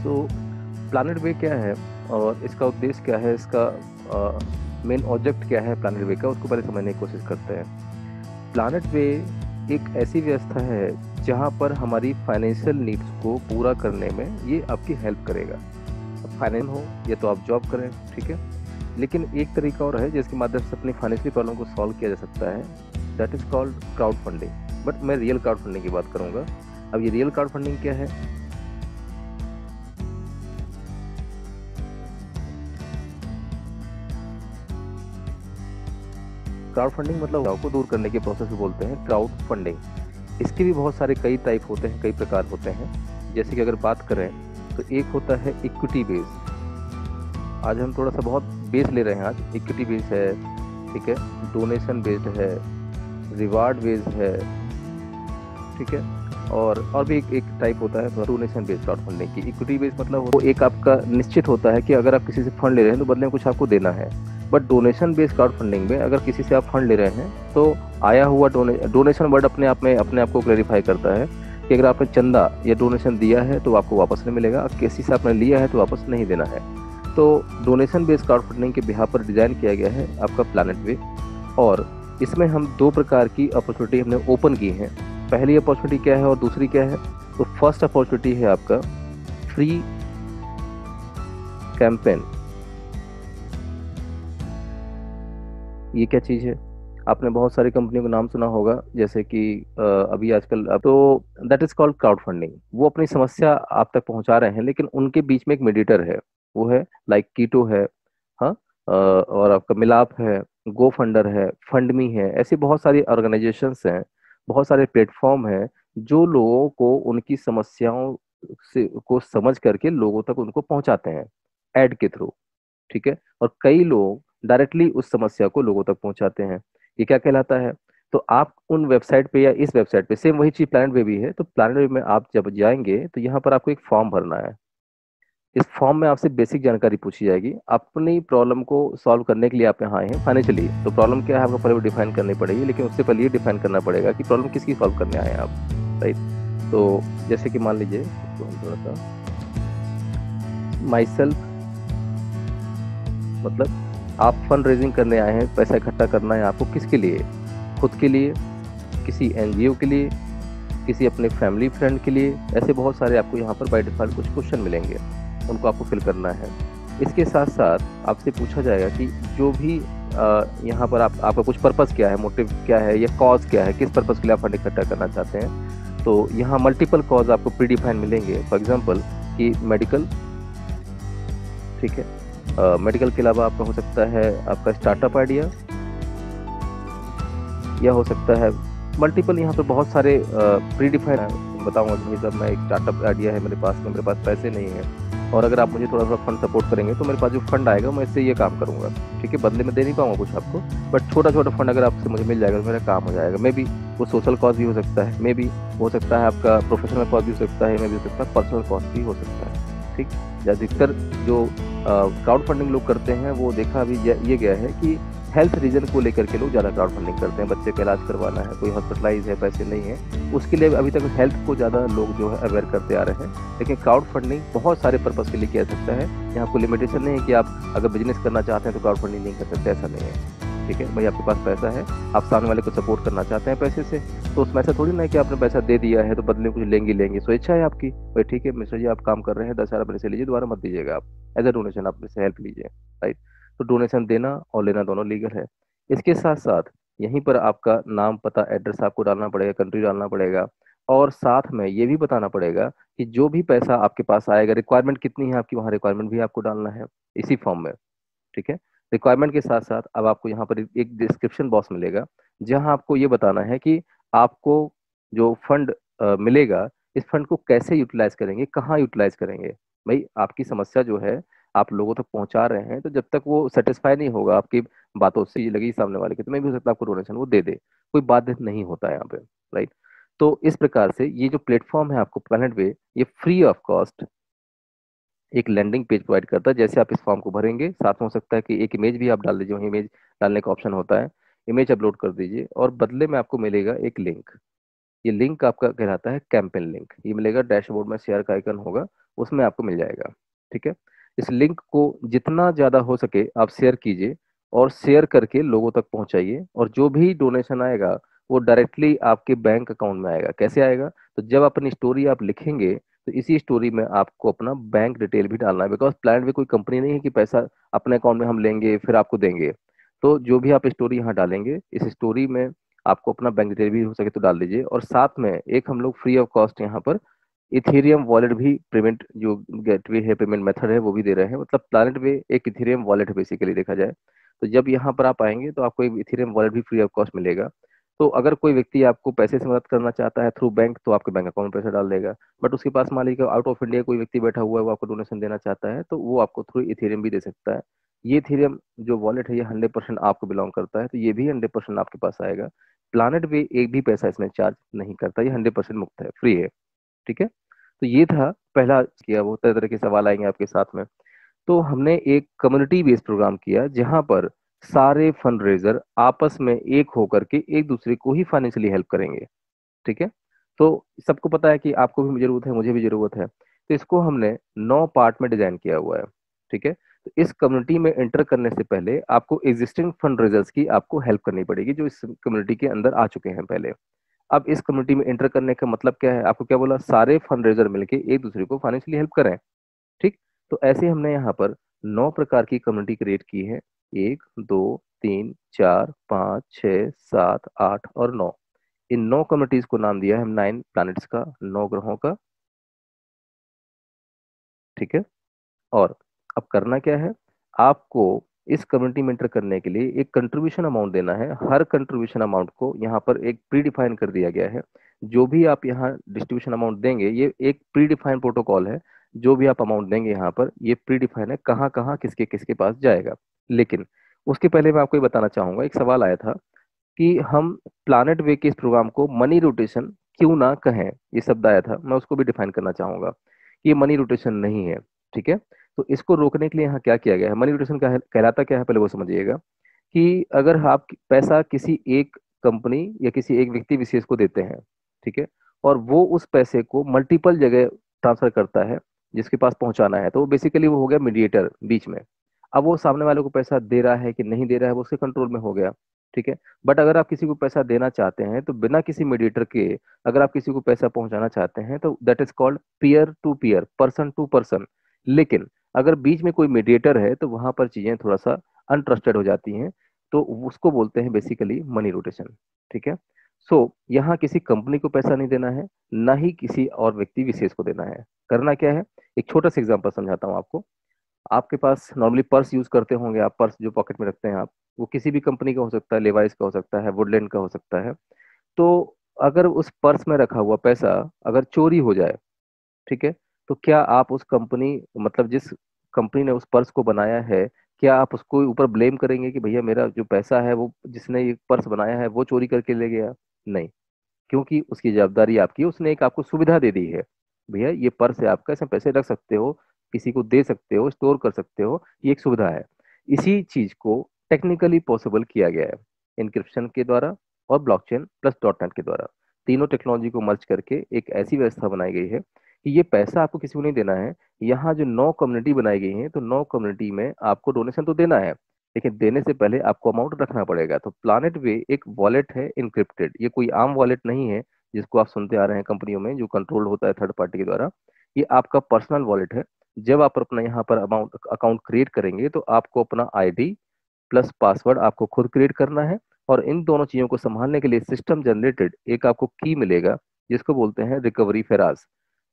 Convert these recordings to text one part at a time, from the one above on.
सो planet वे क्या है और इसका उद्देश्य क्या है, इसका मेन ऑब्जेक्ट क्या है प्लानट वे का, उसको पहले समझने की कोशिश करते हैं। प्लानट वे एक ऐसी व्यवस्था है जहां पर हमारी फाइनेंशियल नीड्स को पूरा करने में ये आपकी हेल्प करेगा। अब फाइनेंस हो या तो आप जॉब करें, ठीक है, लेकिन एक तरीका और है जिसके माध्यम से अपनी फाइनेंशियल प्रॉब्लम को सॉल्व किया जा सकता है, that is called crowd funding. But मैं रियल क्राउड फंडिंग की बात करूंगा। अब ये रियल क्राउड फंडिंग क्या है? क्राउड फंडिंग मतलब गाँव को दूर करने के प्रोसेस को बोलते हैं क्राउड फंडिंग। इसके भी बहुत सारे कई टाइप होते हैं, कई प्रकार होते हैं। जैसे कि अगर बात करें तो एक होता है इक्विटी बेस्ड। आज हम थोड़ा सा बहुत बेस ले रहे हैं। आज इक्विटी बेस्ड है, ठीक है, डोनेशन बेस्ड है, रिवार्ड बेस्ड है, ठीक है, और भी एक टाइप होता है डोनेशन बेस्ड क्राउड फंडिंग की। इक्विटी बेस्ड मतलब वो एक आपका निश्चित होता है कि अगर आप किसी से फंड ले रहे हैं तो बदले में कुछ आपको देना है। But donation based crowd funding में अगर किसी से आप फंड ले रहे हैं तो आया हुआ डोनेशन वर्ड अपने आप को क्लैरिफाई करता है कि अगर आपने चंदा या डोनेशन दिया है तो आपको वापस नहीं मिलेगा, किसी से आपने लिया है तो वापस नहीं देना है। तो डोनेशन बेस्ड क्राउड फंडिंग के बिहार पर डिजाइन किया गया है आपका प्लानट वे। और इसमें हम दो प्रकार की अपॉर्चुनिटी हमने ओपन की हैं। पहली अपॉर्चुनिटी क्या है और दूसरी क्या है? तो फर्स्ट अपॉर्चुनिटी है आपका फ्री कैंपेन। ये क्या चीज़ है? आपने बहुत सारी कंपनियों का नाम सुना होगा, जैसे कि अभी आजकल अब तो that is called crowd funding. वो अपनी समस्या आप तक पहुंचा रहे हैं, लेकिन उनके बीच में एक मीडिएटर है, वो है लाइक कीटो है, हाँ, और आपका मिलाप है, गो फंडर है, फंडमी है। ऐसी बहुत सारी ऑर्गेनाइजेशंस हैं, बहुत सारे प्लेटफॉर्म हैं जो लोगों को उनकी समस्याओं से को समझ करके लोगों तक उनको पहुंचाते हैं एड के थ्रू, ठीक है। और कई लोग डायरेक्टली उस समस्या को लोगों तक पहुंचाते हैं। ये क्या कहलाता है? तो आप उन वेबसाइट पे या इस वेबसाइट पे सेम वही चीज प्लानट वे भी है। तो प्लानट वे में आप जब जाएंगे तो यहाँ पर आपको एक फॉर्म भरना है। इस फॉर्म में आपसे बेसिक जानकारी पूछी जाएगी। अपनी प्रॉब्लम को सॉल्व करने के लिए आप यहाँ आए हैं फाइनेंशियली, तो प्रॉब्लम क्या है आपको पहले डिफाइन करनी पड़ेगी। लेकिन उससे पहले ये डिफाइन करना पड़ेगा कि प्रॉब्लम किसकी सॉल्व करने आए हैं आप, राइट। तो जैसे कि मान लीजिए इसको हम थोड़ा सा माई सेल्फ, मतलब आप फंड रेजिंग करने आए हैं, पैसा इकट्ठा करना है आपको। किसके लिए? खुद के लिए, किसी एनजीओ के लिए, किसी अपने फैमिली फ्रेंड के लिए। ऐसे बहुत सारे आपको यहाँ पर बाय डिफॉल्ट कुछ क्वेश्चन मिलेंगे, उनको आपको फिल करना है। इसके साथ साथ आपसे पूछा जाएगा कि जो भी यहाँ पर आपका कुछ पर्पस क्या है, मोटिव क्या है, या कॉज क्या है, किस पर्पस के लिए आप फंड इकट्ठा करना चाहते हैं। तो यहाँ मल्टीपल कॉज आपको प्री डिफाइन मिलेंगे। फॉर एग्जाम्पल कि मेडिकल, ठीक है, मेडिकल के अलावा आपका हो सकता है आपका स्टार्टअप आइडिया, या हो सकता है मल्टीपल। यहाँ पे बहुत सारे प्री डिफाइन बताऊंगा कि जब मैं एक स्टार्टअप आइडिया है मेरे पास पैसे नहीं है, और अगर आप मुझे थोड़ा सा फंड सपोर्ट करेंगे तो मेरे पास जो फंड आएगा मैं इससे ये काम करूंगा, ठीक है। बदले में दे नहीं पाऊंगा कुछ आपको, बट छोटा छोटा फंड अगर आपसे मुझे मिल जाएगा तो मेरा काम हो जाएगा। मे बी वो सोशल कॉज भी हो सकता है, मे बी हो सकता है आपका प्रोफेशनल कॉज भी हो सकता है, मे बी हो सकता है पर्सनल कॉज भी हो सकता है, ठीक। अधिकतर जो क्राउड फंडिंग लोग करते हैं वो देखा अभी ये गया है कि हेल्थ रीजन को लेकर के लोग ज़्यादा क्राउड फंडिंग करते हैं। बच्चे का इलाज करवाना है, कोई हॉस्पिटलाइज है, पैसे नहीं है, उसके लिए अभी तक हेल्थ को ज़्यादा लोग जो है अवेयर करते आ रहे हैं। लेकिन क्राउड फंडिंग बहुत सारे पर्पज़ के लिए किया जा सकता है। यहाँ कोई लिमिटेशन नहीं है कि आप अगर बिजनेस करना चाहते हैं तो क्राउड फंडिंग नहीं कर सकते, ऐसा नहीं है, ठीक है। भाई आपके पास पैसा है, आप सामने वाले को सपोर्ट करना चाहते हैं पैसे से, तो उसमें ऐसा थोड़ी ना है कि आपने पैसा दे दिया है तो बदले में कुछ लेंगे। स्वेच्छा है आपकी, भाई ठीक है मिश्रा जी आप काम कर रहे हैं, 10,000 मेरे से लीजिए, दोबारा मत दीजिएगा आप, एज अ डोनेशन आप मेरे से हेल्प लीजिए, राइट। तो डोनेशन देना और लेना दोनों लीगल है। इसके साथ साथ यहीं पर आपका नाम, पता, एड्रेस आपको डालना पड़ेगा, कंट्री डालना पड़ेगा, और साथ में ये भी बताना पड़ेगा कि जो भी पैसा आपके पास आएगा, रिक्वायरमेंट कितनी है आपकी, वहाँ रिक्वायरमेंट भी आपको डालना है इसी फॉर्म में, ठीक है। रिक्वायरमेंट के साथ साथ अब आपको यहाँ पर एक डिस्क्रिप्शन बॉक्स मिलेगा, जहाँ आपको ये बताना है कि आपको जो फंड मिलेगा, इस फंड को कैसे यूटिलाइज करेंगे, कहाँ यूटिलाइज करेंगे। भाई आपकी समस्या जो है आप लोगों तक पहुंचा रहे हैं, तो जब तक वो सेटिस्फाई नहीं होगा आपकी बातों से, ये लगी सामने वाले की, तो मैं भी हो सकता है आपको डोनेशन वो दे दे, कोई बाध्य नहीं होता है यहाँ पे, राइट। तो इस प्रकार से ये जो प्लेटफॉर्म है आपको प्लैनेट वे, ये फ्री ऑफ कॉस्ट एक लैंडिंग पेज प्रोवाइड करता है। जैसे आप इस फॉर्म को भरेंगे, साथ में हो सकता है कि एक इमेज भी आप डाल दीजिए, वहीं इमेज डालने का ऑप्शन होता है, इमेज अपलोड कर दीजिए और बदले में आपको मिलेगा एक लिंक। ये लिंक आपका कहलाता है कैंपेन लिंक। ये मिलेगा डैशबोर्ड में, शेयर का आइकन होगा, उसमें आपको मिल जाएगा। ठीक है, इस लिंक को जितना ज़्यादा हो सके आप शेयर कीजिए, और शेयर करके लोगों तक पहुंचाइए, और जो भी डोनेशन आएगा वो डायरेक्टली आपके बैंक अकाउंट में आएगा। कैसे आएगा? तो जब अपनी स्टोरी आप लिखेंगे तो इसी स्टोरी में आपको अपना बैंक डिटेल भी डालना है, बिकॉज प्लान में कोई कंपनी नहीं है कि पैसा अपने अकाउंट में हम लेंगे फिर आपको देंगे। तो जो भी आप स्टोरी यहाँ डालेंगे, इस स्टोरी में आपको अपना बैंक डिटेल भी हो सके तो डाल दीजिए, और साथ में एक हम लोग फ्री ऑफ कॉस्ट यहाँ पर इथेरियम वॉलेट भी, पेमेंट जो गेटवे है, पेमेंट मेथड है, वो भी दे रहे हैं। मतलब प्लैनेट वे एक इथेरियम वॉलेट है बेसिकली देखा जाए। तो जब यहाँ पर आप आएंगे तो आपको एक इथेरियम वॉलेट भी फ्री ऑफ कॉस्ट मिलेगा। तो अगर कोई व्यक्ति आपको पैसे से मदद करना चाहता है थ्रू बैंक, तो आपके बैंक अकाउंट में पैसा डाल देगा। बट उसके पास मान लीजिए आउट ऑफ इंडिया कोई व्यक्ति बैठा हुआ है, वो आपको डोनेशन देना चाहता है, तो वो आपको थ्रू इथेरियम भी दे सकता है। ये इथेरियम जो वॉलेट है ये 100% आपको बिलोंग करता है, तो ये भी 100% आपके पास आएगा। प्लानेट वे एक भी पैसा इसमें चार्ज नहीं करता, ये 100% मुफ्त है, फ्री है। ठीक है, तो ये था पहला किया। वो तरह तरह के सवाल आएंगे आपके साथ में। तो हमने एक कम्युनिटी बेस्ड प्रोग्राम किया जहां पर सारे फंड रेजर आपस में एक होकर के एक दूसरे को ही फाइनेंशियली हेल्प करेंगे। ठीक है, तो सबको पता है कि आपको भी जरूरत है, मुझे भी जरूरत है, तो इसको हमने 9 पार्ट में डिजाइन किया हुआ है। ठीक है, तो इस कम्युनिटी में एंटर करने से पहले आपको एग्जिस्टिंग फंड रेजर्स की आपको हेल्प करनी पड़ेगी, जो इस कम्युनिटी के अंदर आ चुके हैं पहले। अब इस कम्युनिटी में एंटर करने का मतलब क्या है? आपको क्या बोला? सारे फंड रेजर मिलके एक दूसरे को फाइनेंशियली हेल्प करें। ठीक, तो ऐसे हमने यहाँ पर 9 प्रकार की कम्युनिटी क्रिएट की है। 1, 2, 3, 4, 5, 6, 7, 8 और 9। इन 9 कम्युनिटीज को नाम दिया है हम 9 प्लैनेट्स का, 9 ग्रहों का। ठीक है, और अब करना क्या है? आपको इस कम्युनिटी में एंटर करने के लिए एक कंट्रीब्यूशन अमाउंट देना है। हर कंट्रीब्यूशन अमाउंट को यहाँ पर एक प्री डिफाइन कर दिया गया है। जो भी आप यहाँ डिस्ट्रीब्यूशन अमाउंट देंगे, ये एक प्री डिफाइन प्रोटोकॉल है। जो भी आप अमाउंट देंगे यहाँ पर, ये प्री डिफाइन है कहाँ कहाँ किसके किसके पास जाएगा। लेकिन उसके पहले मैं आपको ये बताना चाहूंगा, एक सवाल आया था कि हम प्लानेट वे के इस प्रोग्राम को मनी रोटेशन क्यों ना कहें। ये शब्द आया था, मैं उसको भी डिफाइन करना चाहूंगा कि ये मनी रोटेशन नहीं है। ठीक है, तो इसको रोकने के लिए यहाँ क्या किया गया है? मनी रोटेशन कहलाता क्या है, पहले वो समझिएगा। कि अगर आप पैसा किसी एक कंपनी या किसी एक व्यक्ति विशेष को देते हैं, ठीक है, और वो उस पैसे को मल्टीपल जगह ट्रांसफर करता है जिसके पास पहुंचाना है, तो वो बेसिकली वो हो गया मीडिएटर बीच में। अब वो सामने वाले को पैसा दे रहा है कि नहीं दे रहा है, वो उसके कंट्रोल में हो गया। ठीक है, बट अगर आप किसी को पैसा देना चाहते हैं तो बिना किसी मीडिएटर के अगर आप किसी को पैसा पहुंचाना चाहते हैं, तो that is called peer to peer, person to person. लेकिन अगर बीच में कोई मीडिएटर है तो वहां पर चीजें थोड़ा सा अनट्रस्टेड हो जाती हैं, तो उसको बोलते हैं बेसिकली मनी रोटेशन। ठीक है, सो यहाँ किसी कंपनी को पैसा नहीं देना है, ना ही किसी और व्यक्ति विशेष को देना है। करना क्या है? एक छोटा सा एग्जांपल समझाता हूँ आपको। आपके पास नॉर्मली पर्स यूज करते होंगे आप, पर्स जो पॉकेट में रखते हैं आप, वो किसी भी कंपनी का हो सकता है, लेवाइस का हो सकता है, वुडलैंड का हो सकता है। तो अगर उस पर्स में रखा हुआ पैसा अगर चोरी हो जाए, ठीक है, तो क्या आप उस कंपनी, मतलब जिस कंपनी ने उस पर्स को बनाया है, क्या आप उसको ऊपर ब्लेम करेंगे कि भैया मेरा जो पैसा है वो जिसने ये पर्स बनाया है वो चोरी करके ले गया? नहीं, क्योंकि उसकी जवाबदारी आपकी है, उसने एक आपको सुविधा दे दी है। भैया ये पर्स है आपका, इसमें पैसे रख सकते हो, किसी को दे सकते हो, स्टोर कर सकते हो, ये एक सुविधा है। इसी चीज को टेक्निकली पॉसिबल किया गया है इंक्रिप्शन के द्वारा और ब्लॉकचेन प्लस डॉट नेट के द्वारा। तीनों टेक्नोलॉजी को मर्ज करके एक ऐसी व्यवस्था बनाई गई है कि ये पैसा आपको किसी को नहीं देना है। यहाँ जो 9 कम्युनिटी बनाई गई है, तो 9 कम्युनिटी में आपको डोनेशन तो देना है, लेकिन देने से पहले आपको अमाउंट रखना पड़ेगा। तो प्लानेट वे एक वॉलेट है इनक्रिप्टेड, ये कोई आम वॉलेट नहीं है जिसको आप सुनते आ रहे हैं कंपनियों में जो कंट्रोल होता है थर्ड पार्टी के द्वारा। ये आपका पर्सनल वॉलेट है। जब आप अपना यहाँ पर अमाउंट अकाउंट क्रिएट करेंगे तो आपको अपना आईडी प्लस पासवर्ड आपको खुद क्रिएट करना है, और इन दोनों चीजों को संभालने के लिए सिस्टम जनरेटेड एक आपको की मिलेगा जिसको बोलते हैं रिकवरी फेराज।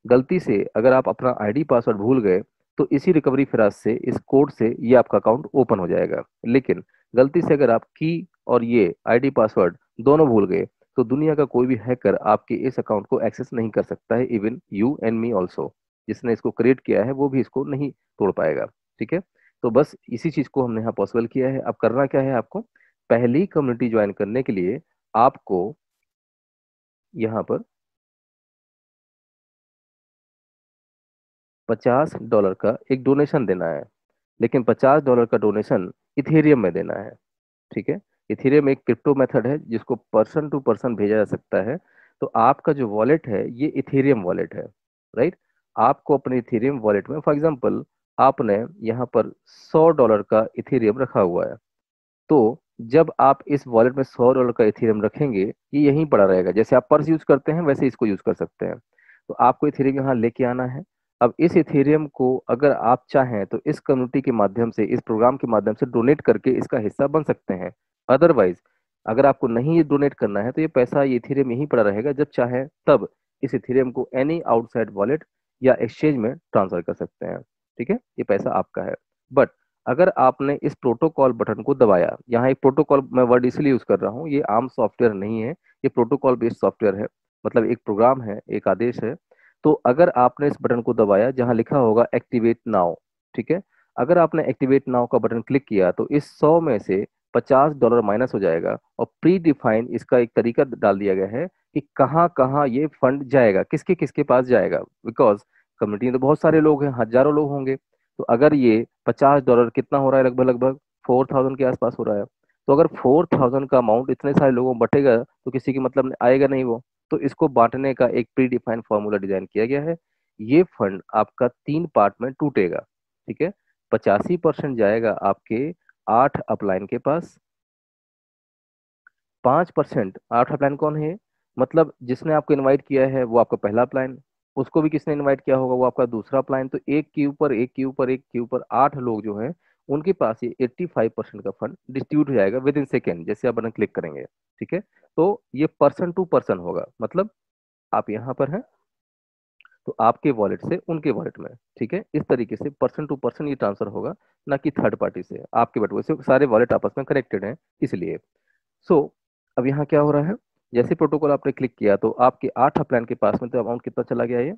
गलती से अगर आप अपना आईडी पासवर्ड भूल गए तो इसी रिकवरी फिराज से, इस कोड से ये आपका अकाउंट ओपन हो जाएगा। लेकिन गलती से अगर आप की और ये आईडी पासवर्ड दोनों भूल गए, तो दुनिया का कोई भी हैकर आपके इस अकाउंट को एक्सेस नहीं कर सकता है, even you and me also. जिसने इसको क्रिएट किया है वो भी इसको नहीं तोड़ पाएगा। ठीक है, तो बस इसी चीज को हमने यहाँ पॉसिबल किया है। अब करना क्या है आपको? पहली कम्युनिटी ज्वाइन करने के लिए आपको यहाँ पर $50 का एक डोनेशन देना है। लेकिन $50 का डोनेशन इथेरियम में देना है। ठीक है, इथेरियम एक क्रिप्टो मेथड है जिसको पर्सन टू पर्सन भेजा जा सकता है। तो आपका जो वॉलेट है ये इथेरियम वॉलेट है, राइट। आपको अपने इथेरियम वॉलेट में फॉर एग्जांपल आपने यहाँ पर $100 का इथेरियम रखा हुआ है। तो जब आप इस वॉलेट में $100 का इथेरियम रखेंगे, ये यहीं पड़ा रहेगा। जैसे आप पर्स यूज करते हैं वैसे इसको यूज कर सकते हैं। तो आपको इथेरियम यहाँ लेके आना है। अब इस इथेरियम को अगर आप चाहें तो इस कम्युनिटी के माध्यम से, इस प्रोग्राम के माध्यम से डोनेट करके इसका हिस्सा बन सकते हैं। अदरवाइज अगर आपको नहीं ये डोनेट करना है तो ये पैसा, ये इथेरियम यहीं पड़ा रहेगा। जब चाहे तब इस इथेरियम को एनी आउटसाइड वॉलेट या एक्सचेंज में ट्रांसफर कर सकते हैं। ठीक है, ये पैसा आपका है। बट अगर आपने इस प्रोटोकॉल बटन को दबाया, यहाँ एक प्रोटोकॉल मैं वर्ड इसलिए यूज कर रहा हूँ, ये आम सॉफ्टवेयर नहीं है, ये प्रोटोकॉल बेस्ड सॉफ्टवेयर है। मतलब एक प्रोग्राम है, एक आदेश है। तो अगर आपने इस बटन को दबाया जहां लिखा होगा एक्टिवेट नाउ, ठीक है, अगर आपने एक्टिवेट नाउ का बटन क्लिक किया तो इस 100 में से $50 माइनस हो जाएगा। और प्री डिफाइन इसका एक तरीका डाल दिया गया है कि कहाँ कहाँ ये फंड जाएगा, किसके किसके पास जाएगा। बिकॉज कम्युनिटी में तो बहुत सारे लोग हैं, हजारों लोग होंगे। तो अगर ये $50 कितना हो रहा है, लगभग लगभग 4000 के आसपास हो रहा है। तो अगर 4000 का अमाउंट इतने सारे लोगों में बटेगा तो किसी की मतलब आएगा नहीं वो। तो इसको बांटने का एक प्री डिफाइंड फॉर्मूला डिजाइन किया गया है। ये फंड आपका 3 पार्ट में टूटेगा। ठीक है, 85% जाएगा आपके 8 अपलाइन के पास। 5%, 8 अपलाइन कौन है? मतलब जिसने आपको इनवाइट किया है वो आपका पहला अपलाइन, उसको भी किसने इनवाइट किया होगा वो आपका दूसरा अपलाइन। तो एक के ऊपर एक के ऊपर एक के ऊपर 8 लोग जो हैं उनके पास ये 85% का फंड डिस्ट्रीब्यूट हो जाएगा विद इन सेकेंड, जैसे आप बटन क्लिक करेंगे। ठीक है, तो ये पर्सन टू पर्सन होगा। मतलब आप यहाँ पर हैं तो आपके वॉलेट से उनके वॉलेट में, ठीक है, इस तरीके से पर्सन टू पर्सन ये ट्रांसफर होगा, ना कि थर्ड पार्टी से आपके वैसे सारे वॉलेट आपस में कनेक्टेड हैं इसलिए। सो अब यहाँ क्या हो रहा है, जैसे प्रोटोकॉल आपने क्लिक किया तो आपके 8 प्लान के पास में तो अमाउंट कितना चला गया, ये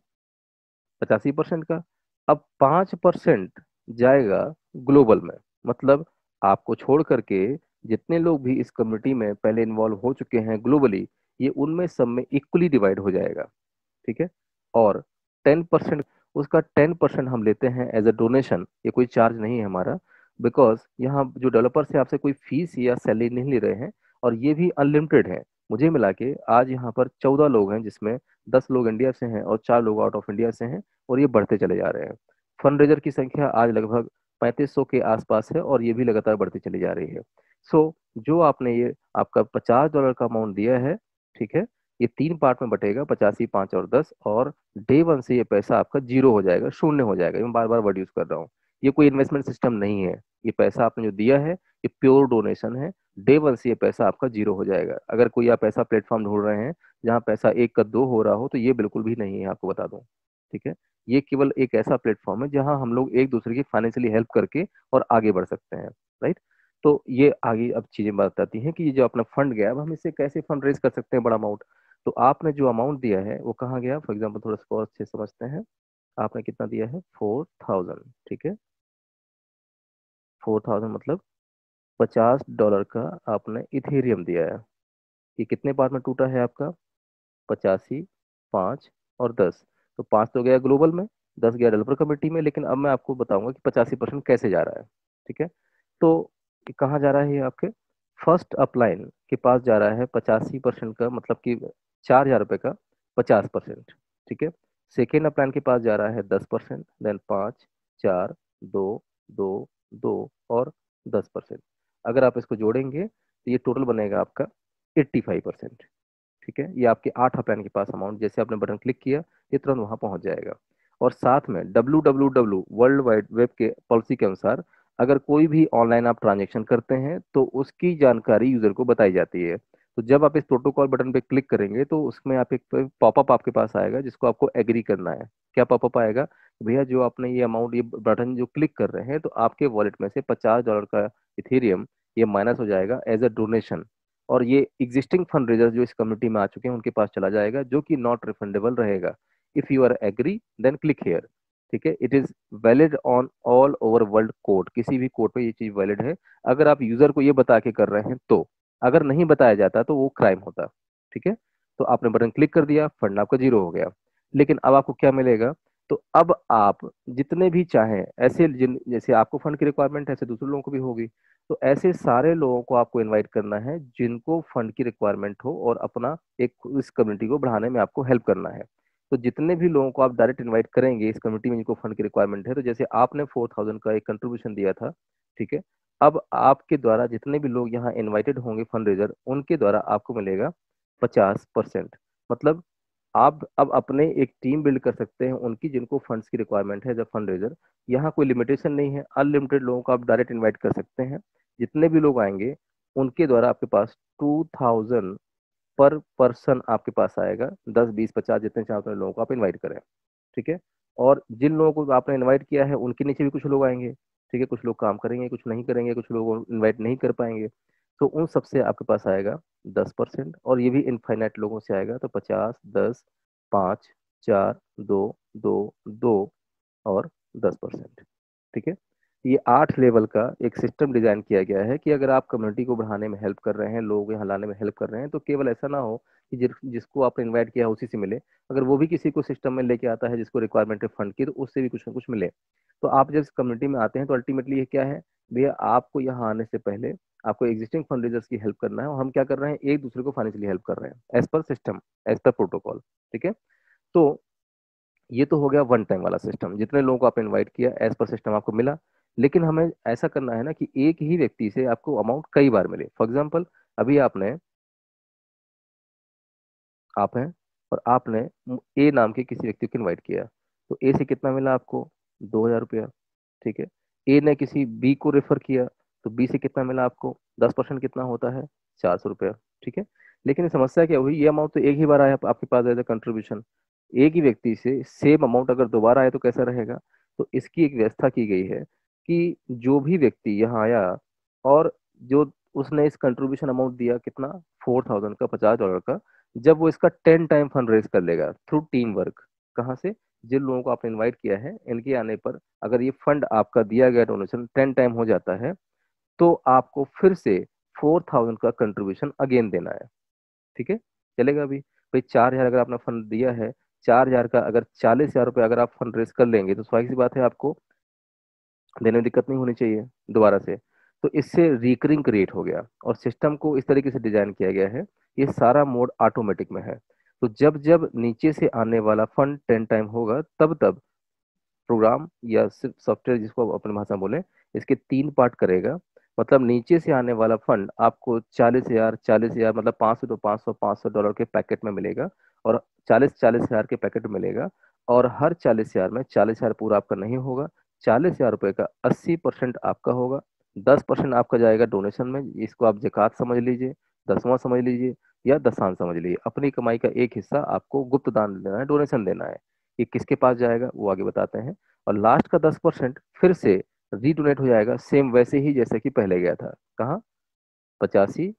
85% का। अब 5% जाएगा ग्लोबल में। मतलब आपको छोड़ करके जितने लोग भी इस कम्युनिटी में पहले इन्वॉल्व हो चुके हैं ग्लोबली, ये उनमें सब में इक्वली डिवाइड हो जाएगा। ठीक है, और 10%, उसका 10% हम लेते हैं एज अ डोनेशन। ये कोई चार्ज नहीं है हमारा, बिकॉज यहाँ जो डेवलपर्स है आपसे कोई फीस या सैलरी नहीं ले रहे हैं। और ये भी अनलिमिटेड है। मुझे मिला के आज यहाँ पर 14 लोग हैं, जिसमें 10 लोग इंडिया से हैं और 4 लोग आउट ऑफ इंडिया से हैं। और ये बढ़ते चले जा रहे हैं। फंड रेजर की संख्या आज लगभग 3500 के आसपास है और ये भी लगातार बढ़ती चली जा रही है। सो जो आपने ये आपका $50 का अमाउंट दिया है, ठीक है, ये 3 पार्ट में बटेगा, 85, 5 और 10। और डे वन से ये पैसा आपका जीरो हो जाएगा, शून्य हो जाएगा। मैं बार बार वर्ड यूज कर रहा हूँ। ये कोई इन्वेस्टमेंट सिस्टम नहीं है। ये पैसा आपने जो दिया है ये प्योर डोनेशन है। डे वन से ये पैसा आपका जीरो हो जाएगा। अगर कोई आप ऐसा प्लेटफॉर्म ढूंढ रहे हैं जहाँ पैसा 1 का 2 हो रहा हो, तो ये बिल्कुल भी नहीं है, आपको बता दूं। ठीक है, ये केवल एक ऐसा प्लेटफॉर्म है जहाँ हम लोग एक दूसरे की फाइनेंशियली हेल्प करके और आगे बढ़ सकते हैं, राइट। तो ये आगे अब चीजें बताती हैं कि ये जो अपना फंड गया, अब हम इससे कैसे फंड रेज कर सकते हैं बड़ा अमाउंट। तो आपने जो अमाउंट दिया है वो कहाँ गया, फॉर एग्जाम्पल थोड़ा सा और अच्छे से समझते हैं। आपने कितना दिया है, 4000, ठीक है। 4000 मतलब $50 का आपने इथेरियम दिया है। ये कितने पार्ट में टूटा है आपका, 85, 5 और 10। तो 5 तो गया ग्लोबल में, 10 गया डेवलपर कमेटी में। लेकिन अब मैं आपको बताऊंगा कि 85% कैसे जा रहा है। ठीक है, तो ये कहाँ जा रहा है, ये आपके फर्स्ट अपलाइन के पास जा रहा है 85% का, मतलब कि $4000 का 50%। ठीक है, सेकेंड अपलाइन के पास जा रहा है 10%, देन 5, 4, 2, 2, 2 और 10%। अगर आप इसको जोड़ेंगे तो ये टोटल बनेगा आपका 85%। ठीक है, ये आपके 8 अपलाइन के पास अमाउंट, जैसे आपने बटन क्लिक किया ये तुरंत वहां पहुंच जाएगा। और साथ में www वर्ल्ड वाइड वेब के पॉलिसी के अनुसार अगर कोई भी ऑनलाइन आप ट्रांजेक्शन करते हैं तो उसकी जानकारी यूजर को बताई जाती है। तो जब आप इस प्रोटोकॉल बटन पे क्लिक करेंगे तो उसमें आप एक पॉपअप आपके पास आएगा जिसको आपको एग्री करना है। क्या पॉपअप आएगा, भैया जो आपने ये अमाउंट, ये बटन जो क्लिक कर रहे हैं तो आपके वॉलेट में से $50 का इथेरियम ये माइनस हो जाएगा एज अ डोनेशन। और ये एग्जिस्टिंग फंड रेजर जो इस कम्युनिटी में आ चुके हैं उनके पास चला जाएगा, जो कि नॉट रिफंडेबल रहेगा। If you are agree then click here. ठीक है, it is valid on all over world code, किसी भी कोड पे ये चीज वैलिड है अगर आप यूजर को ये बता के कर रहे हैं तो। अगर नहीं बताया जाता तो वो क्राइम होता। ठीक है, तो आपने बटन क्लिक कर दिया, फंड आपका जीरो हो गया। लेकिन अब आपको क्या मिलेगा, तो अब आप जितने भी चाहें, ऐसे जिन जैसे आपको फंड की रिक्वायरमेंट है ऐसे दूसरे लोगों को भी होगी, तो ऐसे सारे लोगों को आपको इनवाइट करना है जिनको फंड की रिक्वायरमेंट हो और अपना एक इस कम्युनिटी को बढ़ाने में आपको हेल्प करना है। तो जितने भी लोगों को आप डायरेक्ट इनवाइट करेंगे इस कम्युनिटी में जिनको फंड की रिक्वायरमेंट है, तो जैसे आपने 4,000 का एक कंट्रीब्यूशन दिया था, ठीक है, अब आपके द्वारा जितने भी लोग यहाँ इनवाइटेड होंगे फंड रेजर, उनके द्वारा आपको मिलेगा 50%। मतलब आप अब अपने एक टीम बिल्ड कर सकते हैं उनकी जिनको फंड्स की रिक्वायरमेंट है, जब फंड रेजर, यहाँ कोई लिमिटेशन नहीं है, अनलिमिटेड लोगों को आप डायरेक्ट इनवाइट कर सकते हैं। जितने भी लोग आएंगे उनके द्वारा आपके पास 2,000 पर पर्सन आपके पास आएगा, 10 20 50 जितने चाहे उतने लोगों को आप इनवाइट करें, ठीक है। और जिन लोगों को आपने इनवाइट किया है उनके नीचे भी कुछ लोग आएंगे, ठीक है, कुछ लोग काम करेंगे कुछ नहीं करेंगे, कुछ लोग इनवाइट नहीं कर पाएंगे, तो उन सबसे आपके पास आएगा 10%, और ये भी इनफाइनाइट लोगों से आएगा, तो 50 10 5 4 2 2 2 और 10%, ठीक है। ये 8 लेवल का एक सिस्टम डिजाइन किया गया है कि अगर आप कम्युनिटी को बढ़ाने में हेल्प कर रहे हैं, लोग यहाँ लाने में हेल्प कर रहे हैं, तो केवल ऐसा ना हो कि जिसको आपने इनवाइट किया है उसी से मिले, अगर वो भी किसी को सिस्टम में लेके आता है जिसको रिक्वायरमेंट है फंड की, तो उससे भी कुछ ना कुछ मिले। तो आप जब कम्युनिटी में आते हैं तो अल्टीमेटली ये क्या है भैया, आपको यहाँ आने से पहले आपको एग्जिस्टिंग फंड रेजर्स की हेल्प करना है, और हम क्या कर रहे हैं, एक दूसरे को फाइनेंशियली हेल्प कर रहे हैं as per system, as per protocol, ठीक है। तो ये तो हो गया वन टाइम वाला सिस्टम, जितने लोगों को आपने इनवाइट किया एज पर सिस्टम आपको मिला। लेकिन हमें ऐसा करना है ना कि एक ही व्यक्ति से आपको अमाउंट कई बार मिले। फॉर एग्जाम्पल, अभी आपने, आप हैं और आपने ए नाम के किसी व्यक्ति को इनवाइट किया, तो ए से कितना मिला आपको, 2,000 रुपया, ठीक है। ए ने किसी बी को रेफर किया, तो बी से कितना मिला आपको, 10% कितना होता है, 400 रुपया, ठीक है। लेकिन समस्या क्या हुई, ये अमाउंट तो एक ही बार आया आपके पास एज ए कंट्रीब्यूशन, एक ही व्यक्ति से सेम अमाउंट अगर दोबारा आए तो कैसा रहेगा। तो इसकी एक व्यवस्था की गई है कि जो भी व्यक्ति यहाँ आया और जो उसने इस कंट्रीब्यूशन अमाउंट दिया कितना, 4,000 का, $50 का, जब वो इसका 10 टाइम फंड रेज कर लेगा थ्रू टीम वर्क, कहाँ से, जिन लोगों को आपने इनवाइट किया है इनके आने पर, अगर ये फंड आपका दिया गया डोनेशन 10 टाइम हो जाता है, तो आपको फिर से 4,000 का कंट्रीब्यूशन अगेन देना है, ठीक है। चलेगा अभी भाई, 4,000 अगर आपने फंड दिया है, 4,000 का अगर 40,000 रुपये अगर आप फंड रेज कर लेंगे, तो स्वाभाविक सी बात है आपको देने में दिक्कत नहीं होनी चाहिए दोबारा से। तो इससे रिकरिंग क्रिएट हो गया, और सिस्टम को इस तरीके से डिजाइन किया गया है, ये सारा मोड ऑटोमेटिक में है। तो जब जब नीचे से आने वाला फंड 10 टाइम होगा, तब तब प्रोग्राम या सिर्फ सॉफ्टवेयर जिसको आप अपनी भाषा में बोले, इसके 3 पार्ट करेगा। मतलब नीचे से आने वाला फंड आपको 40,000 40,000, मतलब 500 तो 500 $500 के पैकेट में मिलेगा, और 40,000 के पैकेट में मिलेगा। और हर 40,000 में 40,000 पूरा आपका नहीं होगा, 40,000 रुपये का 80% आपका होगा, 10% आपका जाएगा डोनेशन में, इसको आप जकात समझ लीजिए, दसवां समझ लीजिए, या दशांश समझ लीजिए। अपनी कमाई का एक हिस्सा आपको गुप्त दान देना है, डोनेशन देना है। ये किसके पास जाएगा वो आगे बताते हैं। और लास्ट का 10% फिर से रीडोनेट हो जाएगा, सेम वैसे ही जैसे कि पहले गया था। कहाँ, 85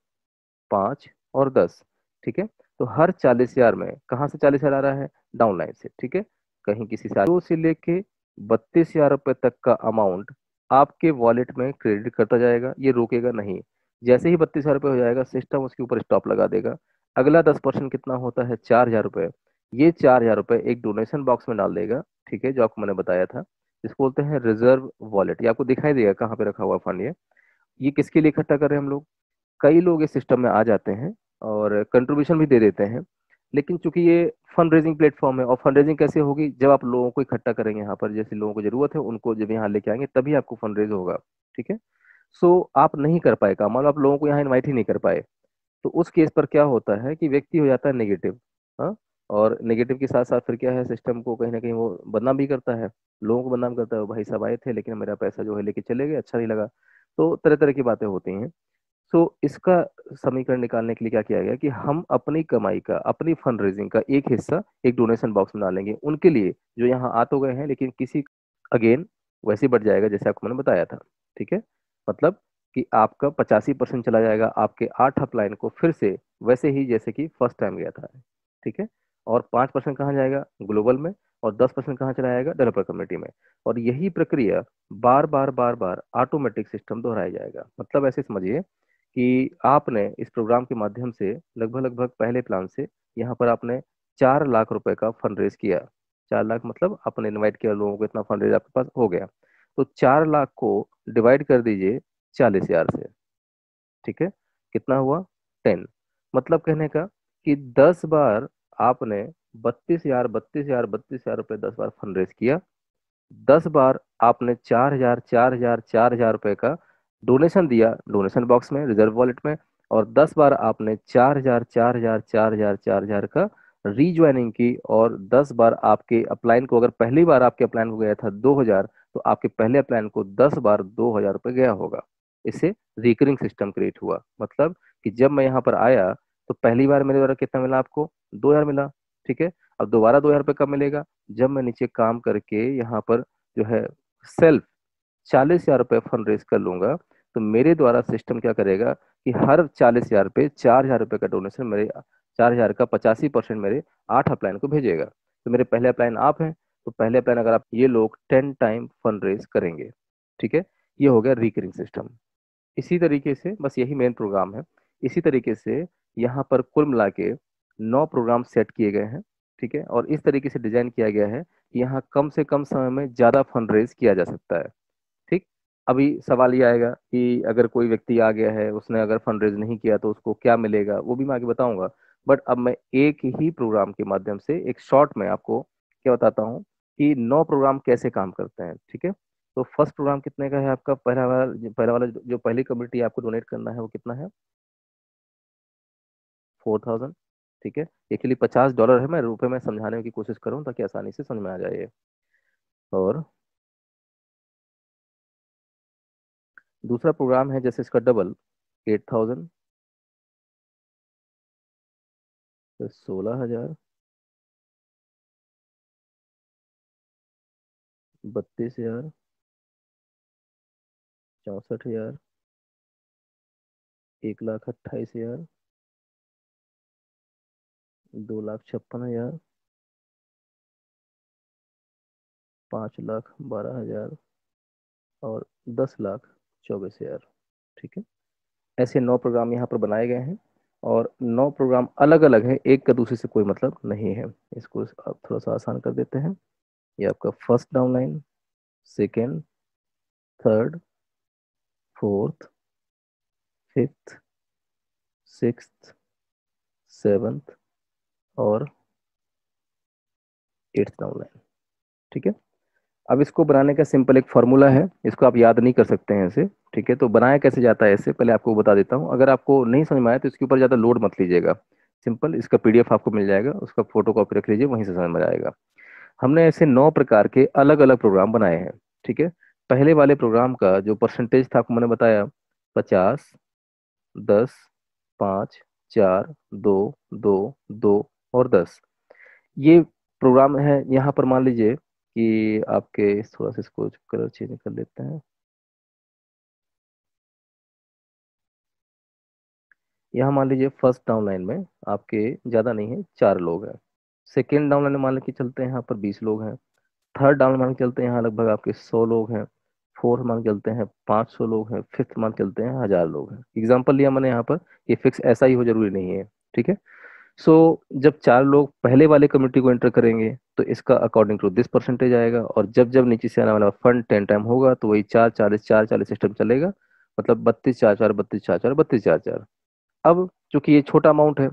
5 और 10, ठीक है। तो हर 40,000 में कहाँ से 40,000 आ रहा है, डाउन लाइन से, ठीक है। कहीं किसी से 2 से लेके 32,000 रुपये तक का अमाउंट आपके वॉलेट में क्रेडिट करता जाएगा, ये रोकेगा नहीं। जैसे ही 32,000 रुपये हो जाएगा, सिस्टम उसके ऊपर स्टॉप लगा देगा। अगला 10% कितना होता है, 4,000 रुपये। ये 4,000 रुपये एक डोनेशन बॉक्स में डाल देगा, ठीक है, जो आपको मैंने बताया था, इसको बोलते हैं रिजर्व वॉलेट। ये आपको दिखाई देगा कहाँ पे रखा हुआ फंड। ये किसके लिए इकट्ठा कर रहे हैं हम लोग, कई लोग इस सिस्टम में आ जाते हैं और कंट्रीब्यूशन भी दे देते हैं। लेकिन चूंकि ये फंड रेजिंग प्लेटफॉर्म है, और फंड रेजिंग कैसे होगी, जब आप लोगों को इकट्ठा करेंगे यहाँ पर, जैसे लोगों को जरूरत है उनको जब यहाँ लेके आएंगे तभी आपको फंड रेज होगा, ठीक है। सो आप नहीं कर पाए काम, मान लो आप लोगों को यहाँ इनवाइट ही नहीं कर पाए, तो उस केस पर क्या होता है कि व्यक्ति हो जाता है नेगेटिव। हाँ, और नेगेटिव के साथ साथ फिर क्या है, सिस्टम को कहीं ना कहीं वो बदनाम भी करता है, लोगों को बदनाम करता है, भाई साहब आए थे लेकिन मेरा पैसा जो है लेके चले गए, अच्छा नहीं लगा। तो तरह तरह की बातें होती हैं। सो इसका समीकरण निकालने के लिए क्या किया गया कि हम अपनी कमाई का, अपनी फंड रेजिंग का एक हिस्सा एक डोनेशन बॉक्स में डालेंगे उनके लिए जो यहाँ आ तो गए हैं, लेकिन किसी, अगेन वैसे ही बढ़ जाएगा जैसे आपको मैंने बताया था, ठीक है। मतलब कि आपका 85% चला जाएगा आपके 8 अपलाइन को फिर से वैसे ही जैसे कि फर्स्ट टाइम गया था, ठीक है। और 5% कहाँ जाएगा, ग्लोबल में। और 10% कहाँ चला जाएगा, डेवलपर कम्युनिटी में। और यही प्रक्रिया बार बार बार बार ऑटोमेटिक सिस्टम दोहराया जाएगा। मतलब ऐसे समझिए कि आपने इस प्रोग्राम के माध्यम से लगभग लगभग पहले प्लान से यहाँ पर आपने 4 लाख रुपए का फंड रेज किया, 4 लाख मतलब आपने इनवाइट किया लोगों को, इतना फंड रेज आपके पास हो गया। तो 4 लाख को डिवाइड कर दीजिए 40,000 से। ठीक है, कितना हुआ? 10। मतलब कहने का कि 10 बार आपने 32,000 रुपये 10 बार फंड रेज किया। 10 बार आपने 4,000 4,000 4,000 रुपये का डोनेशन दिया डोनेशन बॉक्स में, रिजर्व वॉलेट में। और 10 बार आपने 4,000 4,000 4,000 4,000 का रीज्वाइनिंग की। और 10 बार आपके अपलाइन को, अगर पहली बार आपके अपलाइन को गया था 2,000, तो आपके पहले अपलाइन को 10 बार 2,000 रुपये गया होगा। इससे रिकरिंग सिस्टम क्रिएट हुआ। मतलब कि जब मैं यहाँ पर आया तो पहली बार मेरे द्वारा कितना मिला आपको? 2,000 मिला। ठीक है, अब दोबारा 2,000 रुपये कब मिलेगा? जब मैं नीचे काम करके यहाँ पर जो है सेल्फ 40,000 रुपये फंड रेज कर लूंगा, तो मेरे द्वारा सिस्टम क्या करेगा कि हर 40,000 पे 4,000 रुपये का डोनेशन मेरे, 4,000 का 85% मेरे 8 अपलाइन को भेजेगा। तो मेरे पहले अपलाइन आप हैं, तो पहले अपलाइन अगर आप, ये लोग 10 टाइम फंड रेज करेंगे। ठीक है, ये हो गया रिकरिंग सिस्टम। इसी तरीके से बस यही मेन प्रोग्राम है। इसी तरीके से यहाँ पर कुल मिला के 9 प्रोग्राम सेट किए गए हैं। ठीक है, और इस तरीके से डिजाइन किया गया है कि यहाँ कम से कम समय में ज्यादा फंड रेज किया जा सकता है। ठीक। अभी सवाल ये आएगा कि अगर कोई व्यक्ति आ गया है, उसने अगर फंड रेज नहीं किया तो उसको क्या मिलेगा, वो भी मैं आगे बताऊंगा। बट अब मैं एक ही प्रोग्राम के माध्यम से एक शॉर्ट में आपको क्या बताता हूँ कि 9 प्रोग्राम कैसे काम करते हैं। ठीक है, तो फर्स्ट प्रोग्राम कितने का है आपका? पहला वाला जो पहली कम्युनिटी आपको डोनेट करना है वो कितना है? 4,000। ठीक है, ये के लिए $50 है। मैं रुपए में समझाने की कोशिश करूँ ताकि आसानी से समझ में आ जाए ये। और दूसरा प्रोग्राम है जैसे इसका डबल, 8,000, तो 16,000, 32,000, 64,000, 1,28,000, 2,56,000, 5,12,000 और 10,24,000। ठीक है, ऐसे 9 प्रोग्राम यहाँ पर बनाए गए हैं। और 9 प्रोग्राम अलग अलग हैं, एक का दूसरे से कोई मतलब नहीं है। इसको आप थोड़ा सा आसान कर देते हैं। ये आपका first downline, second, third, fourth, fifth, sixth, seventh और एट्थ डाउनलाइन। ठीक है, अब इसको बनाने का सिंपल एक फॉर्मूला है, इसको आप याद नहीं कर सकते हैं ऐसे। ठीक है, तो बनाया कैसे जाता है इससे पहले आपको बता देता हूँ। अगर आपको नहीं समझ में आया तो इसके ऊपर ज़्यादा लोड मत लीजिएगा। सिंपल, इसका पीडीएफ आपको मिल जाएगा, उसका फोटो कॉपी रख लीजिए, वहीं से समझ में आएगा। हमने ऐसे 9 प्रकार के अलग अलग प्रोग्राम बनाए हैं। ठीक है, पहले वाले प्रोग्राम का जो परसेंटेज था आपको मैंने बताया, 50, 10, 5, 4, 2, 2, 2 और 10। ये प्रोग्राम है। यहाँ पर मान लीजिए कि आपके, थोड़ा सा इसको कलर चेंज कर लेते हैं। यहाँ मान लीजिए फर्स्ट डाउन लाइन में आपके ज़्यादा नहीं है, 4 लोग हैं। सेकेंड डाउन लाइन में मान के चलते हैं यहाँ पर 20 लोग हैं। थर्ड डाउन मान के चलते हैं यहाँ लगभग आपके 100 लोग हैं। फोर्थ मान के चलते हैं 500 लोग हैं। फिफ्थ मान के चलते हैं 1,000 लोग हैं। एग्जाम्पल लिया मैंने यहाँ पर, ये फिक्स ऐसा ही हो जरूरी नहीं है। ठीक है, सो जब 4 लोग पहले वाले कम्युनिटी को एंटर करेंगे तो इसका अकॉर्डिंग टू दिस परसेंटेज आएगा। और जब जब नीचे से आने वाला फंड 10 टाइम होगा तो वही 4 40 4 40 सिस्टम चलेगा। मतलब 32 4 4 32 4 4 32 4 4। अब चूंकि ये छोटा अमाउंट है,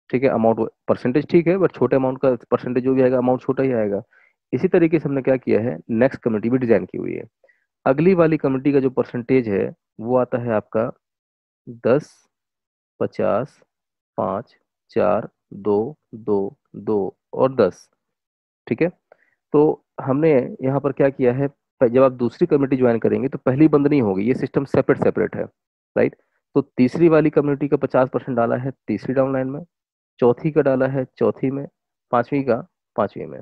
ठीक है, अमाउंट परसेंटेज ठीक है, बट छोटे अमाउंट का परसेंटेज जो भी आएगा अमाउंट छोटा ही आएगा। इसी तरीके से हमने क्या किया है, नेक्स्ट कम्युनिटी भी डिजाइन की हुई है। अगली वाली कम्युनिटी का जो परसेंटेज है वो आता है आपका 10, 50, 5, 4, 2, 2, 2 और 10। ठीक है, तो हमने यहाँ पर क्या किया है, जब आप दूसरी कम्युनिटी ज्वाइन करेंगे तो पहली बंद नहीं होगी, ये सिस्टम सेपरेट सेपरेट है। राइट, तो तीसरी वाली कम्युनिटी का 50% डाला है तीसरी डाउन लाइन में, चौथी का डाला है चौथी में, पांचवी का पांचवी में।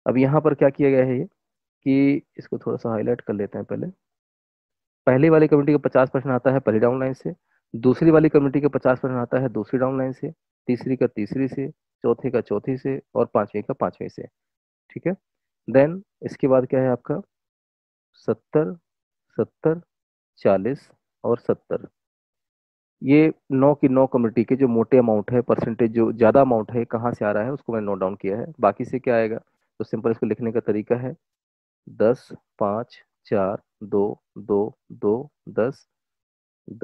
अब यहाँ पर क्या किया गया है ये, कि इसको थोड़ा सा हाईलाइट कर लेते हैं पहले। पहली वाली कम्युनिटी का 50% आता है पहली डाउन लाइन से, दूसरी वाली कम्युनिटी का 50% आता है दूसरी डाउन लाइन से, तीसरी का तीसरी से, चौथी का चौथी से और पांचवी का पांचवी से। ठीक है, देन इसके बाद क्या है आपका 70, 70, 40 और 70। ये 9 की 9 कम्युनिटी के जो मोटे अमाउंट है, परसेंटेज जो ज्यादा अमाउंट है कहाँ से आ रहा है उसको मैंने नोट डाउन किया है। बाकी से क्या आएगा, तो सिंपल इसको लिखने का तरीका है 10 5 4 2 2 10,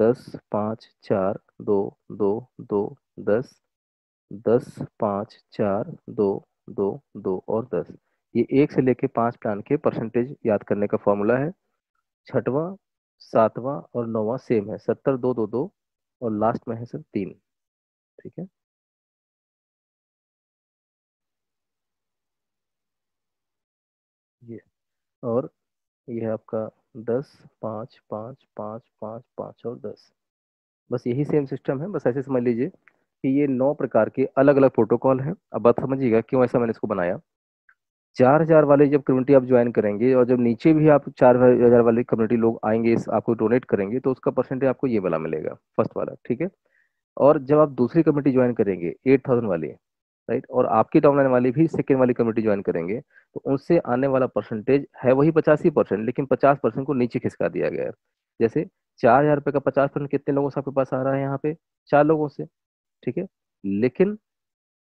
10 5 4 2 2 2 10, 10 5 4 2 2 2 और 10। ये 1 से लेके 5 प्लान के परसेंटेज याद करने का फॉर्मूला है। छठवां, सातवां और नौवां सेम है, 70 2 2 2, और लास्ट में है सर 3। ठीक है। ये और ये है आपका 10 5 5 5 5 5 और 10। बस यही सेम सिस्टम है, बस ऐसे समझ लीजिए कि ये 9 प्रकार के अलग अलग प्रोटोकॉल हैं। अब बात समझिएगा क्यों ऐसा मैंने इसको बनाया। 4,000 वाले जब कम्युनिटी आप ज्वाइन करेंगे और जब नीचे भी आप 4,000 वाले कम्युनिटी लोग आएंगे, इस आपको डोनेट करेंगे, तो उसका परसेंटेज आपको ये वाला मिलेगा, फर्स्ट वाला। ठीक है। और जब आप दूसरी कम्युनिटी ज्वाइन करेंगे 8,000 वाली, राइट, और आपकी डाउनलाइन वाली भी सेकेंड वाली कम्युनिटी ज्वाइन करेंगे, तो उनसे आने वाला परसेंटेज है वही 85%, लेकिन 50% को नीचे खिसका दिया गया है। जैसे 4,000 रुपये का 50% कितने लोगों से आपके पास आ रहा है यहाँ पे? 4 लोगों से। ठीक है। लेकिन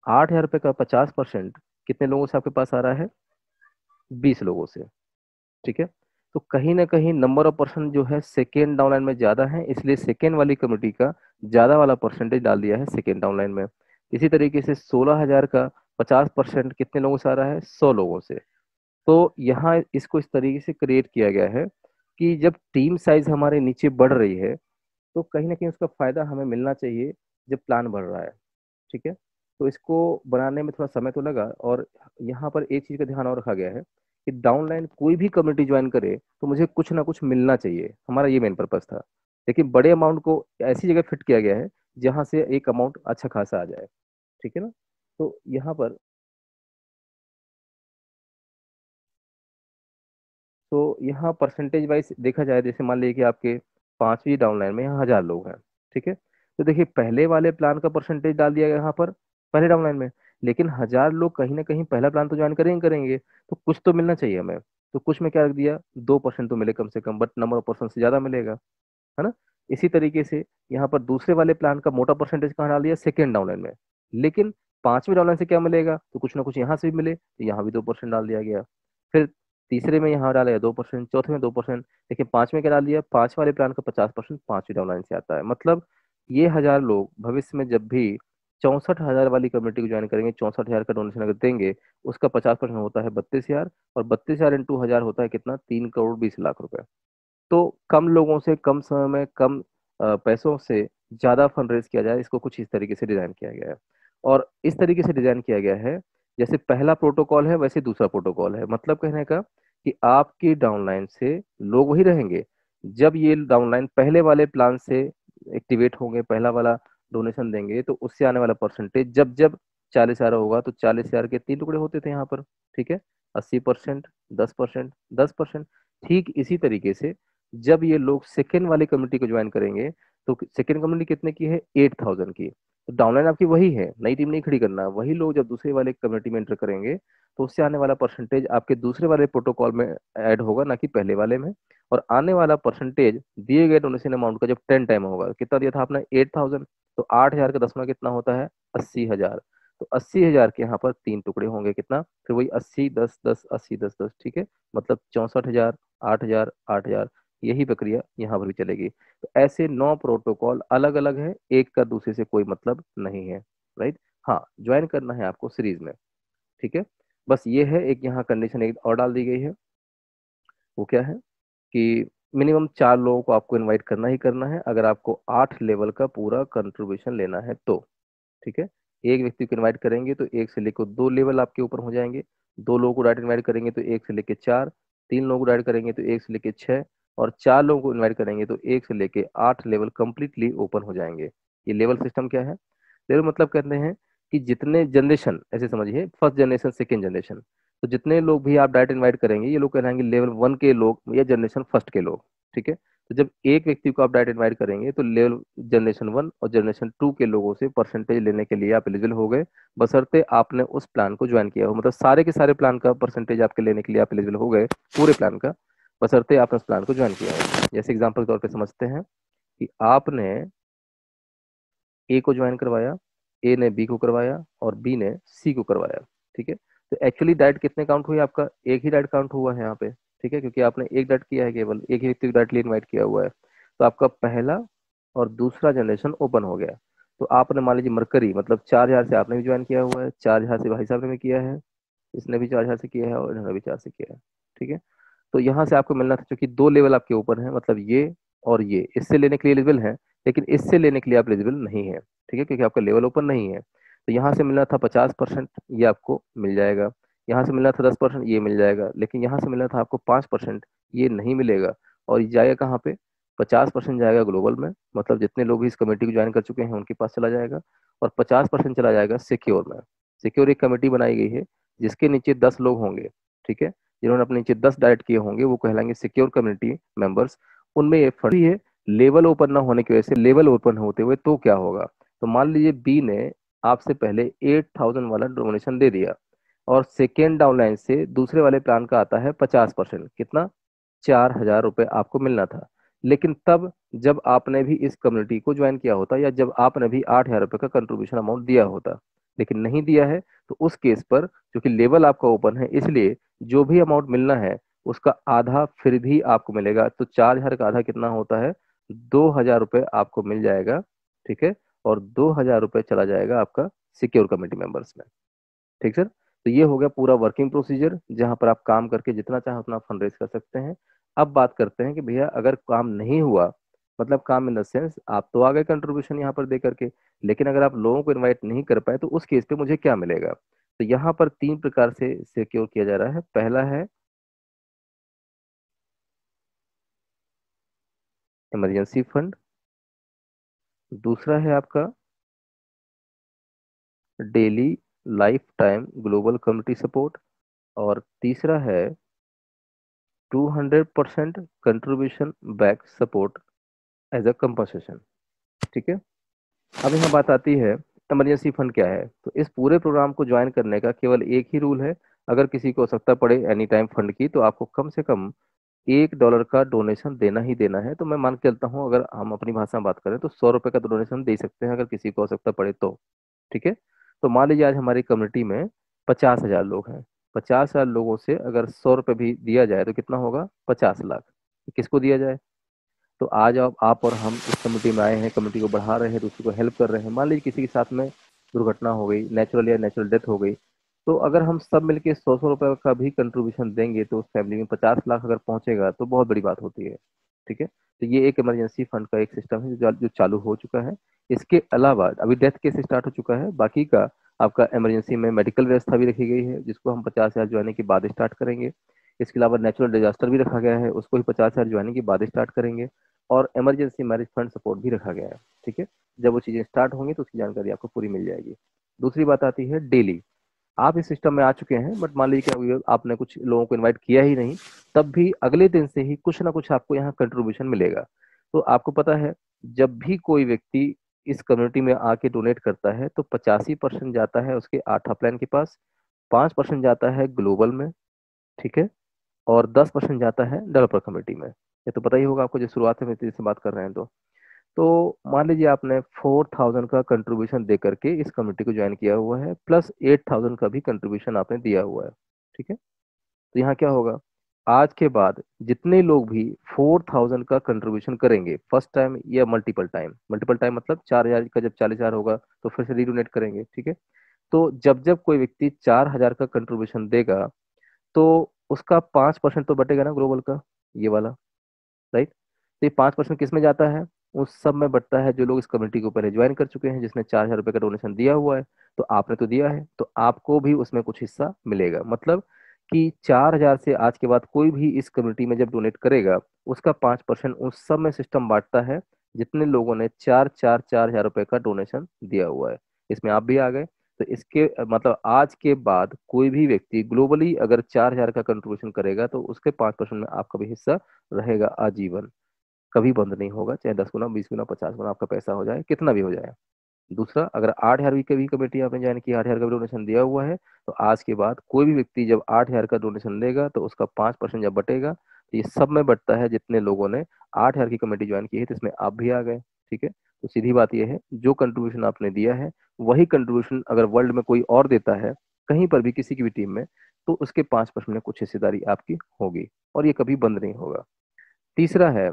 8,000 रुपये का 50% कितने लोगों से आपके पास आ रहा है? 20 लोगों से। ठीक है। तो कहीं ना कहीं नंबर ऑफ पर्सन जो है सेकेंड डाउनलाइन में ज्यादा है, इसलिए सेकेंड वाली कम्युनिटी का ज्यादा वाला परसेंटेज डाल दिया है सेकेंड डाउनलाइन में। इसी तरीके से 16,000 का 50% कितने लोगों से आ रहा है? 100 लोगों से। तो यहाँ इसको इस तरीके से क्रिएट किया गया है कि जब टीम साइज हमारे नीचे बढ़ रही है, तो कहीं ना कहीं उसका फायदा हमें मिलना चाहिए जब प्लान बढ़ रहा है। ठीक है। तो इसको बनाने में थोड़ा समय तो लगा, और यहाँ पर एक चीज का ध्यान और रखा गया है कि डाउनलाइन कोई भी कम्युनिटी ज्वाइन करे तो मुझे कुछ ना कुछ मिलना चाहिए, हमारा ये मेन पर्पस था। लेकिन बड़े अमाउंट को ऐसी जगह फिट किया गया है जहाँ से एक अमाउंट अच्छा खासा आ जाए। ठीक है ना। तो यहाँ पर, तो यहाँ परसेंटेज वाइज देखा जाए, जैसे मान लीजिए कि आपके 5वीं डाउनलाइन में यहाँ 1,000 लोग हैं। ठीक है। तो देखिए पहले वाले प्लान का परसेंटेज डाल दिया गया यहाँ पर पहले डाउनलाइन में, लेकिन 1,000 लोग कहीं ना कहीं पहला प्लान तो ज्वाइन करेंगे करेंगे, तो कुछ तो मिलना चाहिए हमें। तो कुछ में क्या रख दिया, 2% तो मिले कम से कम, बट नंबर ऑफ पर्सन से ज्यादा मिलेगा, है ना। इसी तरीके से यहाँ पर दूसरे वाले प्लान का मोटा परसेंटेज कहाँ डाल दिया? सेकेंड डाउनलाइन में। लेकिन 5वीं डाउनलाइन से क्या मिलेगा? तो कुछ ना कुछ यहाँ से भी मिले, तो यहाँ भी 2% डाल दिया गया। फिर तीसरे में यहाँ डाला 2%, चौथे में 2%। देखिए 5 में क्या डाल दिया? 5 वाले प्लान का 50% 5वीं डाउनलाइन से आता है। मतलब ये 1,000 लोग भविष्य में जब भी 64,000 वाली कम्युनिटी को ज्वाइन करेंगे, 64,000 का डोनेशन अगर देंगे, उसका 50% होता है 32,000, और 32,000 इंटू 1,000 होता है कितना? 3,20,00,000 रुपए। तो कम लोगों से कम समय में कम पैसों से ज्यादा फंड रेज किया जाए, इसको कुछ इस तरीके से डिजाइन किया गया है। और इस तरीके से डिजाइन किया गया है, जैसे पहला प्रोटोकॉल है वैसे दूसरा प्रोटोकॉल है। मतलब कहने का कि आपकी डाउनलाइन से लोग वही रहेंगे, जब ये डाउनलाइन पहले वाले प्लान से एक्टिवेट होंगे, पहला वाला डोनेशन देंगे, तो उससे आने वाला परसेंटेज जब जब 40,000 होगा, तो 40,000 के 3 टुकड़े होते थे यहाँ पर। ठीक है। 80%, 10%, 10%। ठीक इसी तरीके से जब ये लोग सेकेंड वाली कम्युनिटी को ज्वाइन करेंगे, तो सेकेंड कम्युनिटी कितने की है? 8,000 की। तो डाउनलाइन आपकी वही है, नई टीम नहीं खड़ी करना। वही लोग जब दूसरे वाले कम्युनिटी में एंटर करेंगे, तो उससे आने वाला परसेंटेज आपके दूसरे वाले प्रोटोकॉल में ऐड होगा, ना कि पहले वाले में। और आने वाला परसेंटेज दिए गए डोनेशन अमाउंट का जब 10 टाइम होगा, कितना दिया था आपने? 8,000। तो 8,000 का 10वां कितना होता है? 80,000। तो 80,000 के यहाँ पर 3 टुकड़े होंगे, कितना? फिर वही 80 10 10 80 10 10। ठीक है। मतलब 64,000, 8,000, 8,000। यही प्रक्रिया यहाँ पर भी चलेगी। तो ऐसे 9 प्रोटोकॉल अलग अलग है, एक का दूसरे से कोई मतलब नहीं है। राइट। हाँ, ज्वाइन करना है आपको सीरीज में। ठीक है। बस ये है, एक यहाँ कंडीशन एक और डाल दी गई है। वो क्या है कि मिनिमम 4 लोगों को आपको इनवाइट करना ही करना है, अगर आपको 8 लेवल का पूरा कंट्रीब्यूशन लेना है तो। ठीक है। एक व्यक्ति को इनवाइट करेंगे तो 1 से लेकर 2 लेवल आपके ऊपर हो जाएंगे। 2 लोगों को डायरेक्ट इनवाइट करेंगे तो 1 से लेकर 4। 3 लोगों को डायरेक्ट करेंगे तो 1 से लेकर 6। और 4 लोगों को इनवाइट करेंगे तो 1 से लेकर 8 लेवल कंप्लीटली ओपन हो जाएंगे। ये लेवल सिस्टम क्या है? लेवल मतलब कहते हैं कि जितने जनरेशन, ऐसे समझिए, फर्स्ट जनरेशन, सेकेंड जनरेशन, तो जितने लोग भी आप डायरेक्ट इनवाइट करेंगे, ये लोग कहलाएंगे लेवल 1 के लोग या जनरेशन फर्स्ट के लोग। ठीक है। तो जब एक व्यक्ति को आप डायरेक्ट इनवाइट करेंगे, तो लेवल जनरेशन 1 और जनरेशन 2 के लोगों से परसेंटेज लेने के लिए आप एलिजिबल हो गए, बशर्ते आपने उस प्लान को ज्वाइन किया हो। मतलब सारे के सारे प्लान का परसेंटेज आपके लेने के लिए आप एलिजिबल हो गए, पूरे प्लान का, बशर्ते आपने उस प्लान को ज्वाइन किया हो। जैसे एग्जाम्पल के तौर पे समझते हैं कि आपने ए को ज्वाइन करवाया, ए ने बी को करवाया और बी ने सी को करवाया। ठीक है। तो एक्चुअली डाइट कितने काउंट हुए आपका? एक ही डाइट काउंट हुआ है यहाँ पे, ठीक है, क्योंकि आपने एक डाइट किया है, केवल एक ही व्यक्ति को डाइट लिए इन्वाइट किया हुआ है। तो आपका पहला और दूसरा जनरेशन ओपन हो गया। तो आपने मान लीजिए मरकरी, मतलब 4,000 से आपने भी ज्वाइन किया हुआ है, 4,000 से भाई साहब ने भी किया है, इसने भी 4,000 से किया है, और इन्होंने भी 4 से किया है, ठीक है। तो यहाँ से आपको मिलना था, क्योंकि दो लेवल आपके ऊपर है, मतलब ये और ये, इससे लेने के लिए एलिजिबल है, लेकिन इससे लेने के लिए आप एलिजिबल नहीं है, ठीक है, क्योंकि आपका लेवल ओपन नहीं है। तो यहाँ से मिलना था 50%, ये आपको मिल जाएगा। यहाँ से मिलना था 10%, ये मिल जाएगा, लेकिन यहाँ से मिलना था आपको 5%, ये नहीं मिलेगा। और ये जाएगा कहाँ पे? 50% जाएगा ग्लोबल में, मतलब जितने लोग भी इस कमेटी को ज्वाइन कर चुके हैं उनके पास चला जाएगा। और 50% चला जाएगा सिक्योर में। सिक्योर एक कमेटी बनाई गई है जिसके नीचे 10 लोग होंगे, ठीक है, जिन्होंने अपने नीचे 10 डाइट किए होंगे, वो कहलाएंगे सिक्योर कम्युनिटी मेंबर्स। उनमें ये फंड भी है। लेवल ओपन ना होने की वजह से, लेवल ओपन होते हुए तो क्या होगा? तो मान लीजिए बी ने आपसे पहले 8,000 वाला डोनेशन दे दिया, और सेकेंड डाउनलाइन से दूसरे वाले प्लान का आता है 50%, कितना? 4,000 रुपये आपको मिलना था। लेकिन तब जब आपने भी इस कम्युनिटी को ज्वाइन किया होता, या जब आपने भी 8,000 रुपये का कंट्रीब्यूशन अमाउंट दिया होता, लेकिन नहीं दिया है, तो उस केस पर क्योंकि लेवल आपका ओपन है, इसलिए जो भी अमाउंट मिलना है उसका आधा फिर भी आपको मिलेगा। तो 4,000 का आधा कितना होता है? 2,000 रुपये आपको मिल जाएगा, ठीक है। और 2,000 रुपये चला जाएगा आपका सिक्योर कमेटी मेंबर्स में, ठीक सर। तो ये हो गया पूरा वर्किंग प्रोसीजर, जहां पर आप काम करके जितना चाहे उतना फंड रेज कर सकते हैं। अब बात करते हैं कि भैया अगर काम नहीं हुआ, मतलब काम इन द सेंस आप तो आ गए कंट्रीब्यूशन यहाँ पर दे करके, लेकिन अगर आप लोगों को इनवाइट नहीं कर पाए, तो उस केस पे मुझे क्या मिलेगा? तो यहाँ पर 3 प्रकार से सिक्योर किया जा रहा है। पहला है इमरजेंसी फंड, दूसरा है आपका daily life time global community support, और तीसरा है 200% contribution back support as a compensation, ठीक है। अब यहाँ बात आती है इमरजेंसी फंड क्या है। तो इस पूरे प्रोग्राम को ज्वाइन करने का केवल एक ही रूल है। अगर किसी को आवश्यकता पड़े एनी टाइम फंड की, तो आपको कम से कम $1 का डोनेशन देना ही देना है। तो मैं मान के चलता हूँ, अगर हम अपनी भाषा में बात करें तो 100 रुपये का डोनेशन दे सकते हैं, अगर किसी को आवश्यकता पड़े तो, ठीक है। तो मान लीजिए आज हमारी कम्युनिटी में 50,000 लोग हैं। 50,000 लोगों से अगर 100 रुपये भी दिया जाए तो कितना होगा? 50 लाख। किसको दिया जाए? तो आज आप और हम इस कम्युनिटी में आए हैं, कम्युनिटी को बढ़ा रहे हैं, दूसरे को हेल्प कर रहे हैं। मान लीजिए किसी के साथ में दुर्घटना हो गई, नेचुरल या नेचुरल डेथ हो गई, तो अगर हम सब मिलके 100-100 रुपये का भी कंट्रीब्यूशन देंगे, तो उस फैमिली में 50 लाख अगर पहुंचेगा तो बहुत बड़ी बात होती है, ठीक है। तो ये एक इमरजेंसी फंड का एक सिस्टम है जो चालू हो चुका है। इसके अलावा अभी डेथ केस स्टार्ट हो चुका है, बाकी का आपका इमरजेंसी में मेडिकल व्यवस्था भी रखी गई है, जिसको हम 50,000 ज्वाइनिंग के बाद स्टार्ट करेंगे। इसके अलावा नेचुरल डिजास्टर भी रखा गया है, उसको भी 50,000 ज्वाइनिंग के बाद स्टार्ट करेंगे। और इमरजेंसी मैरिज फंड सपोर्ट भी रखा गया है, ठीक है। जब वो चीज़ें स्टार्ट होंगी तो उसकी जानकारी आपको पूरी मिल जाएगी। दूसरी बात आती है डेली। आप इस सिस्टम में आ चुके हैं, बट मान लीजिए क्या हुआ, आपने कुछ लोगों को इनवाइट किया ही नहीं, तब भी अगले दिन से ही कुछ ना कुछ आपको यहाँ कंट्रीब्यूशन मिलेगा। तो आपको पता है, जब भी कोई व्यक्ति इस कम्युनिटी में आके डोनेट करता है, तो 85% जाता है उसके आठा प्लान के पास, 5% जाता है ग्लोबल में, ठीक है, और 10% जाता है डेवलपर कमेटी में। ये तो पता ही होगा आपको, जो शुरुआत में से बात कर रहे हैं। तो मान लीजिए आपने 4,000 का कंट्रीब्यूशन दे करके इस कमेटी को ज्वाइन किया हुआ है, प्लस 8,000 का भी कंट्रीब्यूशन आपने दिया हुआ है, ठीक है। तो यहाँ क्या होगा? आज के बाद जितने लोग भी 4,000 का कंट्रीब्यूशन करेंगे फर्स्ट टाइम या मल्टीपल टाइम, मल्टीपल टाइम मतलब 4,000 का जब 40,000 होगा तो फिर से रीडोनेट करेंगे, ठीक है। तो जब जब कोई व्यक्ति 4,000 का कंट्रीब्यूशन देगा, तो उसका 5% तो बटेगा ना ग्लोबल का, ये वाला, राइट। तो ये 5% किस में जाता है? उस सब में बटता है जो लोग इस कम्युनिटी को पहले ज्वाइन कर चुके हैं, जिसने 4,000 रुपये का डोनेशन दिया हुआ है। तो आपने तो दिया है, तो आपको भी उसमें कुछ हिस्सा मिलेगा। मतलब कि 4,000 से आज के बाद कोई भी इस कम्युनिटी में जब डोनेट करेगा, उसका 5% उस सब में सिस्टम बांटता है, जितने लोगों ने 4,000 का डोनेशन दिया हुआ है। इसमें आप भी आ गए। तो इसके मतलब आज के बाद कोई भी व्यक्ति ग्लोबली अगर 4,000 का कंट्रीब्यूशन करेगा, तो उसके 5% में आपका भी हिस्सा रहेगा आजीवन, कभी बंद नहीं होगा, चाहे 10 गुना, 20 गुना, 50 गुना आपका पैसा हो जाए, कितना भी हो जाए। दूसरा, अगर 8,000 की भी कमेटी आपने ज्वाइन की, 8,000 का भी डोनेशन दिया हुआ है, तो आज के बाद कोई भी व्यक्ति जब 8,000 का डोनेशन देगा, तो उसका 5% जब बटेगा, तो ये सब में बटता है जितने लोगों ने 8,000 की कमेटी ज्वाइन की है। तो इसमें आप भी आ गए, ठीक है। तो सीधी बात यह है, जो कंट्रीब्यूशन आपने दिया है, वही कंट्रीब्यूशन अगर वर्ल्ड में कोई और देता है, कहीं पर भी किसी की भी टीम में, तो उसके 5% में कुछ हिस्सेदारी आपकी होगी, और ये कभी बंद नहीं होगा। तीसरा है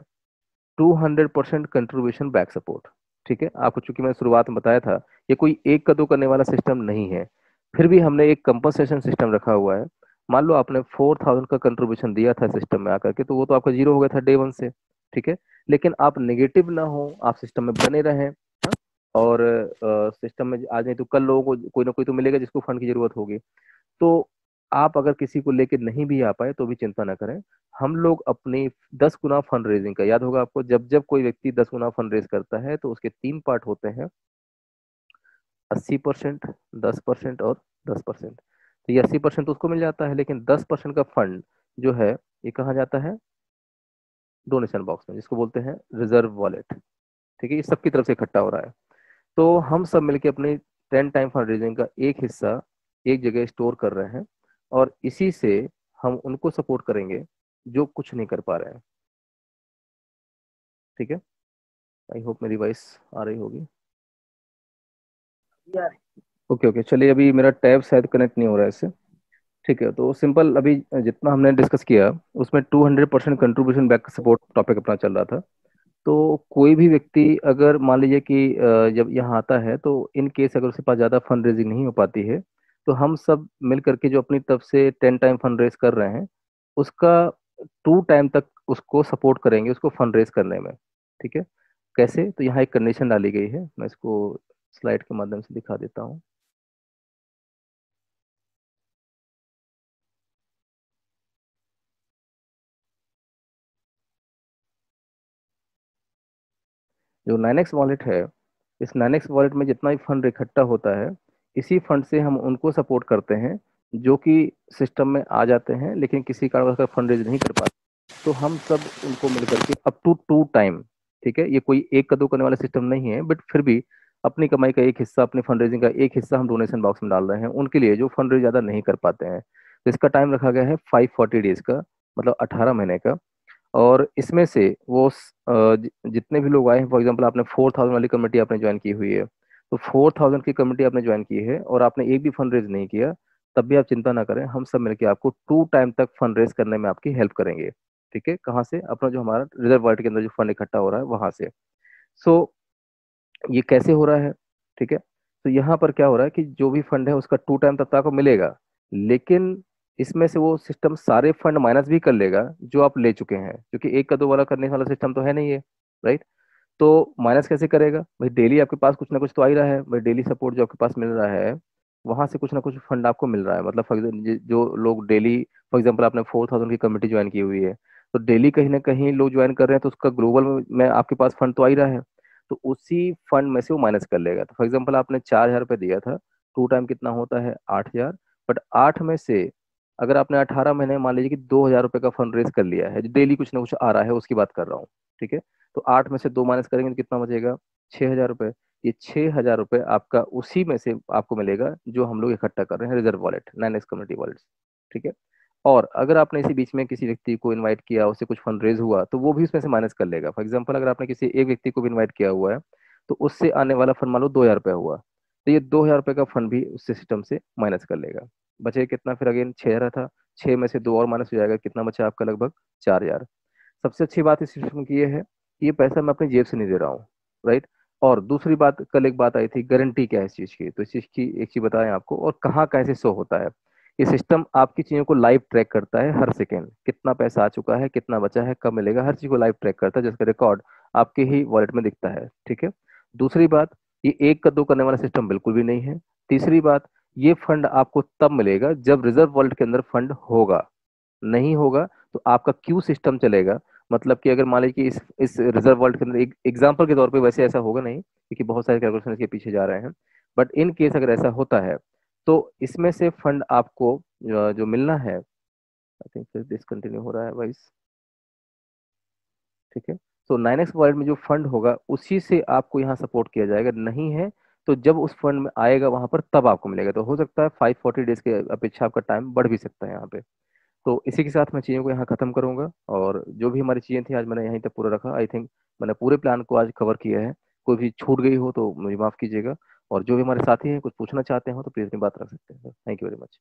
200% कंट्रीब्यूशन बैक सपोर्ट। ठीक है, आपको चूंकि मैंने शुरुआत में बताया था, ये कोई एक का दो करने वाला सिस्टम नहीं है, फिर भी हमने एक कंपनसेशन सिस्टम रखा हुआ है। मान लो आपने 4000 का कंट्रीब्यूशन दिया था सिस्टम में आकर के, तो वो तो आपका जीरो हो गया था डे वन से। ठीक है, लेकिन आप नेगेटिव ना हो, आप सिस्टम में बने रहें, हाँ? और सिस्टम में आज नहीं तो कल लोगों को कोई ना कोई तो मिलेगा जिसको फंड की जरूरत होगी। तो आप अगर किसी को लेके नहीं भी आ पाए तो भी चिंता ना करें, हम लोग अपनी 10 गुना फंड रेजिंग का, याद होगा आपको, जब जब कोई व्यक्ति 10 गुना फंड रेज करता है तो उसके तीन पार्ट होते हैं, 80%, 10% और 10%। तो ये 80% तो उसको मिल जाता है, लेकिन 10% का फंड जो है ये कहाँ जाता है? डोनेशन बॉक्स में, जिसको बोलते हैं रिजर्व वॉलेट। ठीक है, ये सबकी तरफ से इकट्ठा हो रहा है। तो हम सब मिलके अपनी 10 टाइम फंड रेजिंग का एक हिस्सा एक जगह स्टोर कर रहे हैं, और इसी से हम उनको सपोर्ट करेंगे जो कुछ नहीं कर पा रहे हैं। ठीक है, आई होप मेरी वॉइस आ रही होगी। ओके ओके, चलिए, अभी मेरा टैब शायद कनेक्ट नहीं हो रहा है इससे। ठीक है, तो सिंपल, अभी जितना हमने डिस्कस किया उसमें 200% कंट्रीब्यूशन बैक सपोर्ट टॉपिक अपना चल रहा था। तो कोई भी व्यक्ति अगर मान लीजिए कि जब यहाँ आता है, तो इन केस अगर उसके पास ज़्यादा फंड रेजिंग नहीं हो पाती है, तो हम सब मिल करके जो अपनी तरफ से 10 टाइम फंड रेज कर रहे हैं, उसका 2 टाइम तक उसको सपोर्ट करेंगे, उसको फंड रेज करने में। ठीक है, कैसे? तो यहाँ एक कंडीशन डाली गई है, मैं इसको स्लाइड के माध्यम से दिखा देता हूँ। जो 9x वॉलेट है, इस 9x वॉलेट में जितना भी फंड इकट्ठा होता है, इसी फंड से हम उनको सपोर्ट करते हैं जो कि सिस्टम में आ जाते हैं लेकिन किसी कारण का फंड रेज नहीं कर पाते। तो हम सब उनको मिलकर के अप टू 2 टाइम, ठीक है, ये कोई एक का दो करने वाला सिस्टम नहीं है, बट फिर भी अपनी कमाई का एक हिस्सा, अपनी फंड रेजिंग का एक हिस्सा हम डोनेशन बॉक्स में डाल रहे हैं उनके लिए जो फंड रेज ज़्यादा नहीं कर पाते हैं। तो इसका टाइम रखा गया है 540 डेज का, मतलब 18 महीने का। और इसमें से वो जितने भी लोग आए हैं, फॉर एग्जांपल आपने 4000 वाली कमेटी आपने ज्वाइन की हुई है, तो 4000 की कमेटी आपने ज्वाइन की है और आपने एक भी फंड रेज नहीं किया, तब भी आप चिंता ना करें, हम सब मिलकर आपको 2 टाइम तक फंड रेज करने में आपकी हेल्प करेंगे। ठीक है, कहाँ से? अपना जो हमारा रिजर्व वॉलेट के अंदर जो फंड इकट्ठा हो रहा है वहां से। सो ये कैसे हो रहा है? ठीक है, तो यहाँ पर क्या हो रहा है कि जो भी फंड है उसका 2 टाइम तक तो आपको मिलेगा, लेकिन इसमें से वो सिस्टम सारे फंड माइनस भी कर लेगा जो आप ले चुके हैं, क्योंकि एक का दो वाला करने वाला सिस्टम तो है नहीं है, राइट? तो माइनस कैसे करेगा भाई? डेली आपके पास कुछ ना कुछ तो आ ही रहा है भाई, डेली सपोर्ट जो आपके पास मिल रहा है, वहां से कुछ ना कुछ फंड आपको मिल रहा है। मतलब जो लोग डेली, फॉर एग्जाम्पल आपने 4000 की कमेटी ज्वाइन की हुई है, तो डेली कहीं ना कहीं लोग ज्वाइन कर रहे हैं, तो उसका ग्लोबल में आपके पास फंड तो आ ही रहा है, तो उसी फंड में से वो माइनस कर लेगा। तो फॉर एग्जाम्पल आपने 4000 रुपये दिया था, 2 टाइम कितना होता है? 8000। बट 8 में से अगर आपने 18 महीने मान लीजिए कि 2000 रुपये का फंड रेज कर लिया है, डेली कुछ ना कुछ आ रहा है उसकी बात कर रहा हूँ, ठीक है, तो 8 में से 2 माइनस करेंगे तो कितना बचेगा? 6000 रुपये। ये 6000 रुपये आपका उसी में से आपको मिलेगा जो हम लोग इकट्ठा कर रहे हैं, reserve wallet, 9x community wallet. ठीक है, और अगर आपने इसी बीच में किसी व्यक्ति को इनवाइट किया, उससे कुछ फंड रेज हुआ, तो वो भी उसमें से माइनस कर लेगा। फॉर एग्जाम्पल अगर आपने किसी एक व्यक्ति को भी इनवाइट किया हुआ है, तो उससे आने वाला फंड मान लो 2000 रुपये हुआ, तो ये 2000 रुपये का फंड भी उस सिस्टम से माइनस कर लेगा। बचे कितना फिर? अगेन 6000 था, 6 में से 2 और माइनस हो जाएगा, कितना बचा आपका? लगभग 4000। सबसे अच्छी बात इस सिस्टम की ये है कि ये पैसा मैं अपनी जेब से नहीं दे रहा हूँ, राइट? और दूसरी बात, कल एक बात आई थी, गारंटी क्या है इस चीज़ की, तो इस चीज़ की एक चीज़ बताएं आपको, और कहाँ कैसे शो होता है। ये सिस्टम आपकी चीज़ों को लाइव ट्रैक करता है, हर सेकेंड कितना पैसा आ चुका है, कितना बचा है, कब मिलेगा, हर चीज़ को लाइव ट्रैक करता है, जिसका रिकॉर्ड आपके ही वॉलेट में दिखता है। ठीक है, दूसरी बात, ये एक का दो करने वाला सिस्टम बिल्कुल भी नहीं है। तीसरी बात, ये फंड आपको तब मिलेगा जब रिजर्व वॉलेट के अंदर फंड होगा, नहीं होगा तो आपका क्यू सिस्टम चलेगा। मतलब कि अगर मान लीजिए कि इस रिजर्व वर्ल्ड के अंदर एक एग्जांपल के तौर पे, वैसे ऐसा होगा नहीं क्योंकि बहुत सारे कैलकुलेशन इसके पीछे जा रहे हैं, बट इन केस अगर ऐसा होता है, तो इसमें से फंड आपको जो मिलना है, आई थिंक फिर डिसकंटिन्यू हो रहा है वाइस। ठीक है, तो 9x वर्ल्ड में जो फंड होगा उसी से आपको यहाँ सपोर्ट किया जाएगा, नहीं है तो जब उस फंड में आएगा वहां पर तब आपको मिलेगा। तो हो सकता है 540 डेज के अपेक्षा आपका टाइम बढ़ भी सकता है यहाँ पे। तो इसी के साथ मैं चीज़ों को यहाँ खत्म करूंगा, और जो भी हमारी चीज़ें थी आज मैंने यहीं तक पूरा रखा। आई थिंक मैंने पूरे प्लान को आज कवर किया है, कोई भी छूट गई हो तो मुझे माफ़ कीजिएगा। और जो भी हमारे साथी हैं कुछ पूछना चाहते हो तो प्लीज़ अपनी बात रख सकते हैं sir. Thank you very much.